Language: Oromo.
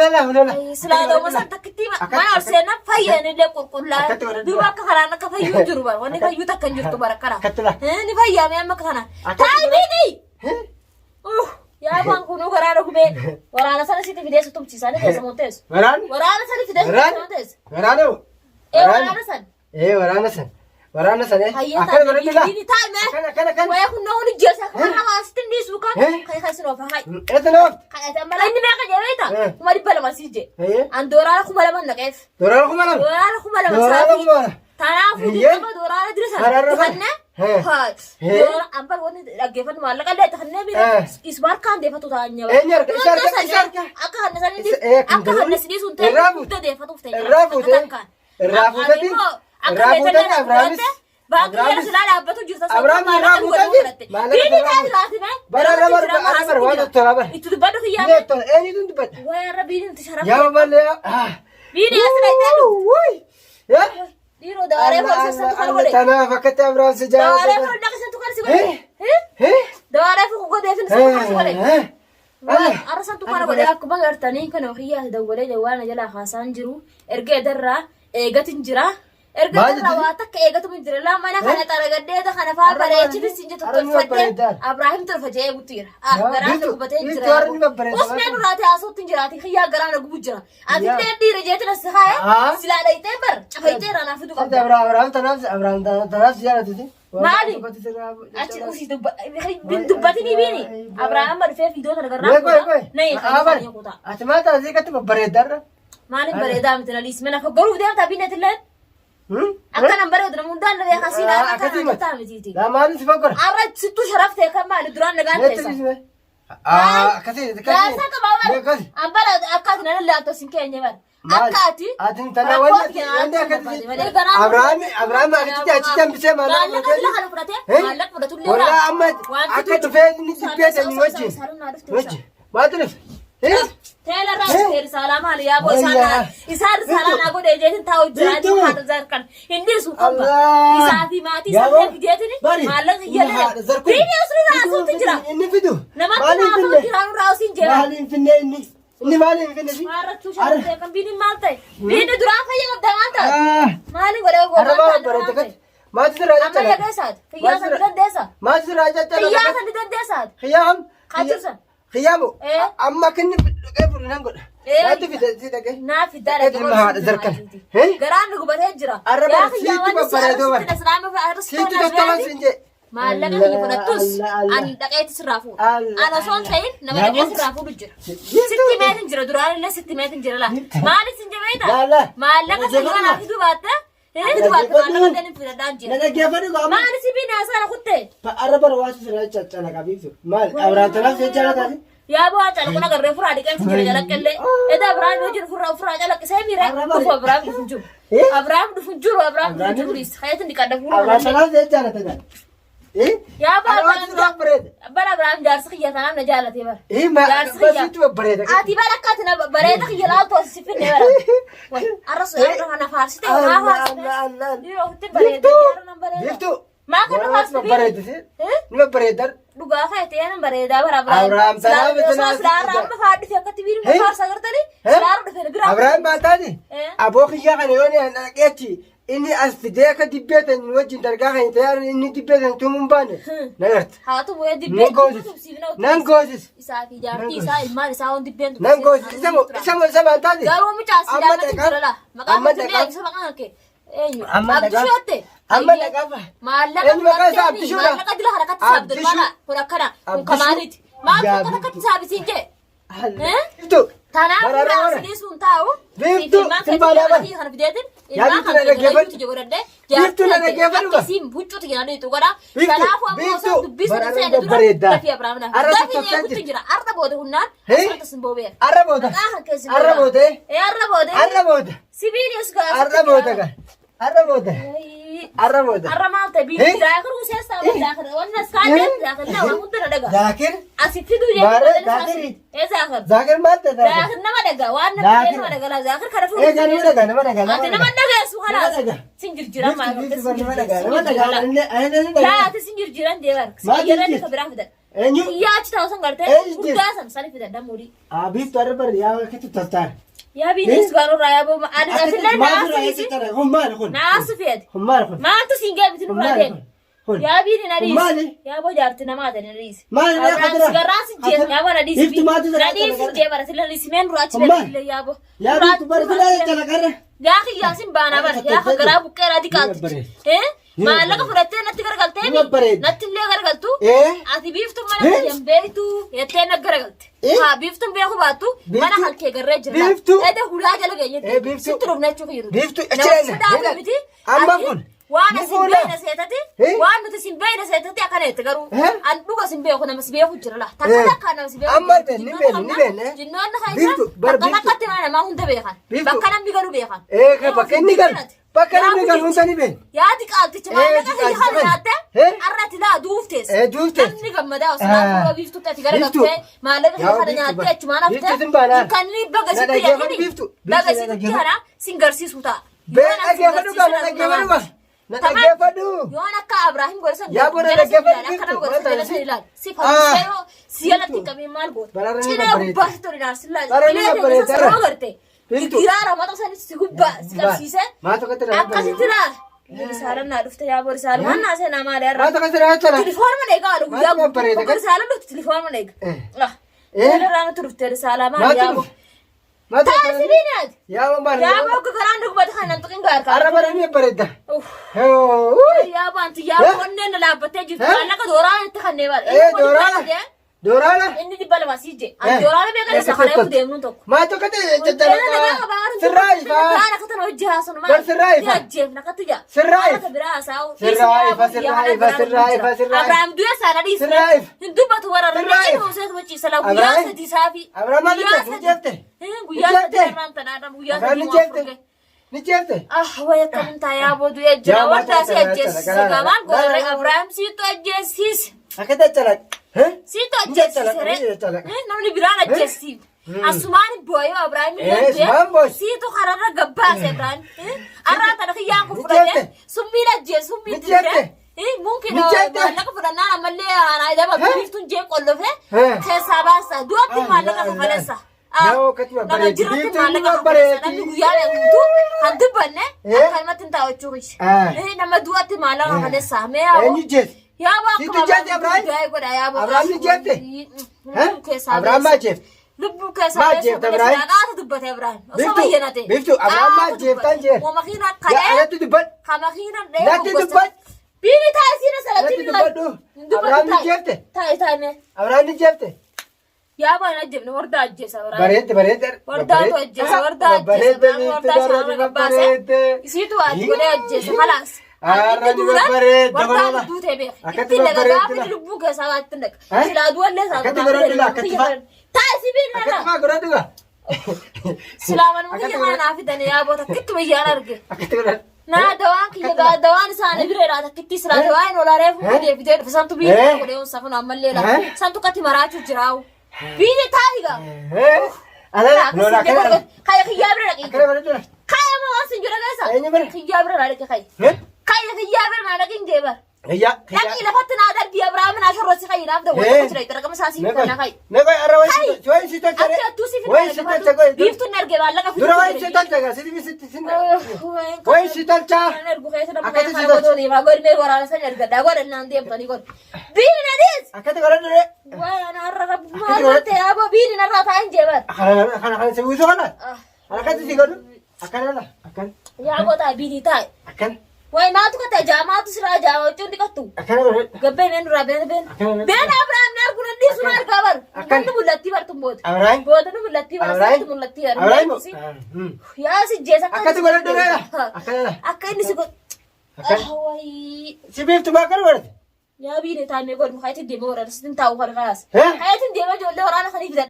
لا سلالة وصلت كتير ما أرسلنا فيا نلقى كلها دوبا كهرانا كفيو جروبا وانا فيو تكنجر تباركنا هني فيا ما مكانا تايبيني يا بان كونو غرانا كوبي ورانا سنة سيتي فيديو ستوم تسانة كيس مونتس ورانا سنة فيديو مونتس ورانا سن ورانا سنة أكل غريب لا كنا وياكون نقول الجلسة كنا عاستين دي سوكان كي خسروا فهاي إتنوف كي أتمنى إني ما كجريتا وما دبلا ما سيجي عن دوران خملا من نكيف دوران خملا سافي تعرف دوران درسنا تخنى هاي دوران أمبر وني أجيفن مالك اللي تخنى بي إسبار كان دفعته تانية إني إسارك أكهن نسني دي أكهن نسني سنتين دفعته فتين الرافو تدي أبراهيم باقي سلالة أبتو جرت أبراهيم الرافو تدي بيني تاني راتي ما برا وانا ترابا يتدبروا خيام إني تندبر ويا ربي أنت شرف يا مالي بيني أسرع تلو يا ديرو داري فرصة سنتكار ولي أنا فكرت أبراهيم سجاد داري فرصة سنتكار سولي داري فرصة ديفن سنتكار سولي أنا سنتكار ولي أكو بغرتني كانوا خيا تدولي جوانا جلا خاصان جرو إرجع درا إيجاتين جرا إرجع درا واتك إيجاتو من جرا لا ما أنا خنا ترى قديه ده خنا فار بريء شيء سنجة تطلع أبراهيم ترفجه بطير غران نقبتين جرا وسمعنا راتي أصوت تنجراتي خيا غران نقبض جرا أنتي تدي رجعت نسخة سلالة يتبر شفيتي رانا في دوكا أبراهيم تناف زيارة تدي مالي أشي وش دبتني بيني أبراهيم مرفع في دوت الغرام نيجي خليني يقطع أتمنى تزيك تبى بريدر مالي بريدة مثل ليس منا فقروا بديهم تابين تلين أكنا بريدة مندان نبي خاسين أكنا تامي تيجي لا مالي تفكر أرد ستو شرفت كم مالي دران نقان تيسا كثير لا ساك بابا أبلا أكادنا لا توسين كيني بر أكادي أدين تناول أبراهيم أكيد أشتم بسم الله لا خلوا فرته مالك فرته اللي ولا أحمد أكيد فين نسبيت من وجه ما تعرف تلا راس رسالة مالي يا أبو إسحاق إسحاق رسالة أقول إجيتن تاو جراني هذا زركان هندي سوكم إسحاق ما تيسافر إجيتني مالك يلا بيني أسرع راسو تجرا إني فيدو نما تنا تجرا راسين جرا مالي فيني إني مالي فيني ما رتوش هذا كم بيني مالتي بيني دران فيا قدام أنت مالي ولا ما تدري أما يجلسات خيام سندن ديسا ما تدري خيام سندن ديسات خيام خاتوسا خيامو أما كني كيف نقول لا تفيد زيدك نافي دارك ما هذا زركن قران نقبل هجرة يا خيام سيتي نسلام سيتي تطلع سنجي ما لقى يبغى نتوس أنا دقيت سرافو أنا صون سين نما دقيت سرافو بجر ستي ما تنجر دران لا ستي ما تنجر لا ما لي سنجي ما لا ما لقى سيجانا في دوباته هذا دوباته ما لقى تنفيذ دانجر لا كيف ما نسي بينا أصلا خدته فأربع رواسي سرعة أنا كابيسو ما أبراهيم تناف سجارة تاني يا أبو أنت أنا كنا قرر فرادي كان سجل جلك كله إذا أبراهيم يجر فراد جلك سامي رأي كفو أبراهيم دفنجور أبراهيم دفنجور أبراهيم دفنجور ريس خيط إني كده فراد أبراهيم تناف سجارة تاني يا أبو أبراهيم أبراهيم جالس خيّة أنا نجالة تبر ما بس يتوه بريدة أتي بالك كاتنا بريدة خيّة لا توصف فيني برا الرسول أنا فارس تي ما فارس يروح تبريدة يفتو ما كنا فارس بريدة ما بريدة دوغا خيّة أنا بريدة برا أبراهيم تناف سلام فارد في كتير من فارس أقدرني سلام دفن جرام أبراهيم ما تاني أبو خيّة أنا يوني أنا كيتي إني أستدعك دبيت إن وجه درجة إنت يعني إني دبيت إن توم بانه نعرف هاتو ويا دبيت نانجوزس إسافي جارتي إسا المال إساون دبيت نانجوزس إسمه تاني قالوا متعسي لا ما تقول لا ما قالوا تقول إسا ما قالك أيوة أبشوته أما تقابل ما لك ما لك دل حركات سابد المالا كنا كنا كماليت ما كنا كنا سابسينجي itu tanah berasal di Suntau itu tempat yang harus diatin ya itu ada geber itu ada geber juga sim bucut yang ada itu karena tanah aku mau satu bisnis saya ada dulu tapi apa namanya tapi dia ikut tinggal arta bodoh hunan arta sembobe arta bodoh arta bodoh sibirius gas arta bodoh arra malte bi zakir usia sama zakir wannan skandal zakir na wa mudda daga zakir asitti duje zakir malte zakir nama daga wannan nama daga la zakir kada fu nama daga nama daga su halas sinjir jiran ma nama daga la ta sinjir jiran de war yaran ka birah da Eenyu? Yaachi ta'uu san gartee Eenyu? guddaa san sani fidan murii. Biiftuu arra bari yaa kitu toltaan. Yaa biinis gaarurraa yaa booma ani asillee naasisi. Hummaani kun. Naasi feet. Hummaani kun. Maaltu siin gaabiti nurraa deema. Kun. Yaa biini na dhiisi. Maali? Yaa boo jaarti namaa ta'e na dhiisi. Maali na kadira? Sigarraa si jees yaa boo na dhiisi. Iftu maatu Na dhiisi jee bara sila dhiisi meen duraachi Maali? beekullee yaa boo. Yaa biiftuu bari filaa jala qarra. Yaa kiyyaasin baanaa bara yaa hagaraa buqqeeraa diqaatti. Maallaqa fudhattee natti garagaltee natti illee garagaltu. Ati biiftuu mana hin beektu jettee na garagalte. Haa biiftuun beeku baattu mana halkee garree jirra. Biiftuu. Edda hulaa jala geenye. Biiftuu. Sitti dhufna jechuun jiru. Biiftuu achi amma kun. Waan asin beekna seetati. Waan nuti sin beekna seetati akkana jette garuu. An dhuga sin beeku nama si beeku jira laa. Takka takka nama si beeku. Amma ni beekne. Jinnoonni hayisan bakka takkatti mana namaa hunda beekan. Bakka namni galu beekan. Bakka inni galu. Bakka namni galu hunda ni beekne. Yaadi qaalticha maallaqa kiyya kana nyaatte arratti laa duuftees. Duuftees. Namni gammadaa osoo fuula biiftuutti ati garagaltee maallaqa kiyya kana nyaatte achumaan haftee kan inni baga sitti yaadini baga sitti kana sin garsiisu ta'a. Dhaggeeffadhu qaba dhaggeeffadhu qaba. Na dhaggeeffadhu. Yoon akka Abrahaam godhasa Yaa boona dhaggeeffadhu akka nama godhasa jala sana ilaali. Si fayyisee yoo si jalatti qabee maal goota. Cinaa gubbaa si tori naarsi ilaali. Ilee deemsa saroo garte. Giraara mata isaanii si gubbaa si qabsiise. Akkasitti ilaali. Risaalaan naa dhufte yaa boona risaalaan naa seenaa maali irraa. Tilifoonuma eegaa aduu guyyaa gubbaa risaalaan dhufte tilifoonuma eega. Irraa nuti dhufte risaalaa maali yaa boona. Taasibiin yaadi. Yaa maali. Yaa boona garaan dubbata kan nan tuqin gaarkaa. Arra baranii bareedda. Yaa baanti yaa onneen dhaabbattee jirtu maallaqa dooraan itti kannee bara. Dooraala. Dooraala. Inni dhibba lama sii je. Ani dooraala beekan isa kana eegu deemnuun tokko. Maa tokko ta'e jajjabaa. Sirraa ifaa. Waan akka tana hojii haasanu Bar sirraa ifaa. Ajjeef nakatti jaa. Sirraa ifa. Akka biraa haasa'u. Sirraa ifa sirraa ifa sirraa ifa sirraa ifa. Abrahaam du'e sana dhiisne. Sirraa ifa. Hin dubbatu warra rarraachi hoosee tubachiisa laa guyyaa sadii saafi. Abrahaam maal jettee? Ni jettee? Guyyaa sadii irraan tanaadha guyyaa sadii Ni jettee? Ni jettee? Waya akkamiin taayaa boodu ejjira wardaa si ajjeesisa gamaan godhare Abrahaam siitu ajjeesiis. Akkata calaq. Siitu ajjeesisere namni biraan ajjeesiif. Asumaan booyoo Abrahaam illee siitu kararra gabbaase Abrahaam. Arraa tana kiyyaan kun fudhate summiin ajjees summiin dirree. Mungkin maallaqa fudhannaan ammallee haanaa idaba biiftuun jee qollofe keessaa baasa du'atti maallaqa kafalessa. Nama jirratti maallaqa kafalessa namni guyyaa beekutu kan dubbanne akkanumatti hin taa'achuu qisi. Nama du'atti maallaqa kafalessa. Eenyu jees? Yaa baa Siitu jeete Abrahaam? Abrahaam ni jeete? Abrahaam maa jeef? Lubbuu keessaa beessa baleessa dhaaqaata dubbate Abrahaam. Osoo bayyanate. Biiftuu Abrahaam maa jeeftan jee? Makiina kadhee. Natti dubbadhu. Ka makiina dhee. Natti dubbadhu. Biini taasisa salatti Natti dubbadhu. Abrahaam ni jeefte? Taa'e. Abrahaam ni jeefte? Yaa baan ajjebne wardaa ajjeesa Abrahaam. Bareedde bareedde. Wardaatu ajjeesa wardaa ajjeesa wardaa shaarra gabbaase. Isiitu waati godhee ajjeesa khalaas. Arra ni bareedde wardaa balala. duutee beeka. Akkatti Itti laga bareedde gaafi lubbuu keessaa waatti naqa. Silaa duwallee isaa Akkatti bareedde laa akkatti faa. Taa'e sibiin nana. Akkatti faa godhadhu gaa. Silaa manuma kiyya maa naa fidane yaa boota akkitti bayyaan arge. Akkatti godhadhu. Naa dawaan kiyya gaa dawaan isaanii bireedhaa takkitti silaa dawaan olaalee fuudhee deebitee dhufe santu biiree godhee hunsa kun ammallee laa santu katti maraachuu jiraawu. Biiree taa'e gaa. Ala lola akkana. Kaya kiyyaa bira dhaqee. Akkana bareedde. Kaya moo waan sin jira keessa. Eenyu bira? Kiyyaa bira dhaqee kaya. Kaya kiyyaa bira maa dhaqee hin jeebar. Iyya. Dhaqii lafatti naa darbii Abrahaam naa shorrosi kayinaaf da wanta jira itti raqama isaa siif kana kayi. Neko arra way si tolcha. Ati attuu siif way si tolcha goy. Biiftuun ergee maallaqa Dura way si tolcha gaa sitti sitti way si tolcha. Ergu keessa nama kana kana godhuu deemaa godhmee waraana san ergadhaa godhannaan deemtanii godhu. Biini na dhiis. Akkati godhadhu. Waa na arra maal ta'e aboo biini narraa taa'in jeebar. Kana si buusu kana. Akkati si godhu. Akkana la. Akkan. Yaa gootaa biini taa'e. Akkan. Way maatu kata jaamaatu siraa jaama jechuun dhiqattu. Akkana godhadhu. Gabbee meen duraa been. Been Abrahaam naar kun inni sun argaa bar. Kan nu mul'atti bartu boota. Abrahaam. Boota nu mul'atti bar. Saatu mul'atti bar. Abrahaam. Yaa si jeesa Akkati godhadhu reera. Akkana la. Akka inni si god. Way. Si biiftu maa kana godhate? Yaa biine taa'ee godhu hayti deema waraana sitti taa'u kan kaas. Eh? Hayti deema ijoollee waraana sanii fidan.